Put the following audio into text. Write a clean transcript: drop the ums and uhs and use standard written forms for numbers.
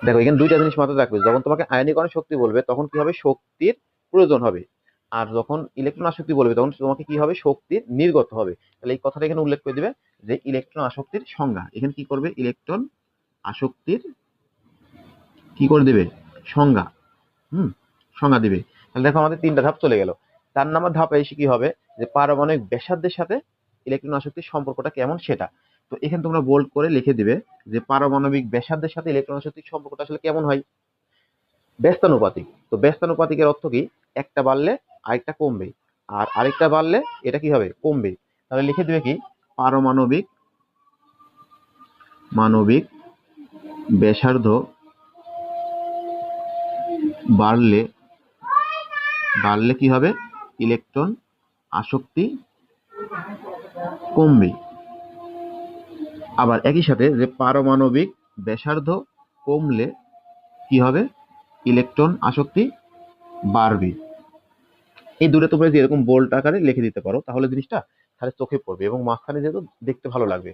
দেখো এখানে দুইটা জিনিস মাথায় রাখবে, যখন তোমাকে আয়নীকরণ শক্তি বলবে তখন কি হবে, শক্তির প্রয়োজন হবে। আর যখন ইলেকট্রন আসক্তি বলবে তখন তোমাকে কি হবে, শক্তির নির্গত হবে। তাহলে এই কথাটা এখানে উল্লেখ করে দিবে যে ইলেকট্রন আসক্তির সংজ্ঞা। এখানে কি করবে, ইলেকট্রন আসক্তির কি করে দিবে, সংজ্ঞা। হুম, সংজ্ঞা দিবে। তাহলে দেখো আমাদের তিনটা ধাপ চলে গেল। 4 নম্বর ধাপে এসে কি হবে, যে পারমাণবিক ব্যাসার্ধের সাথে ইলেকট্রন আসক্তির সম্পর্কটা কেমন সেটা। তো এখানে তোমরা বোল্ড করে লিখে দিবে যে পারমাণবিক ব্যাসার্ধের সাথে ইলেকট্রন আসক্তির সম্পর্কটা আসলে কেমন হয়, ব্যস্তানুপাতিক। তো ব্যস্তানুপাতিকের অর্থ কি, একটা বাড়লে আরেকটা কমবে, আর আরেকটা বাড়লে এটা কি হবে, কমবে। তাহলে লিখে দিবে কি, পারমাণবিক মানবিক ব্যাসার্ধ বাড়লে বাড়লে কি হবে, ইলেকট্রন আসক্তি কমবে। আবার একই সাথে যে পারমাণবিক ব্যাসার্ধ কমলে কি হবে, ইলেকট্রন আসক্তি বাড়বে। এই দুটো তোমরা যে এরকম বোল্ড আকারে লিখে দিতে পারো তাহলে জিনিসটা তাহলে চোখে পড়বে এবং মাঝখানে যেহেতু দেখতে ভালো লাগবে।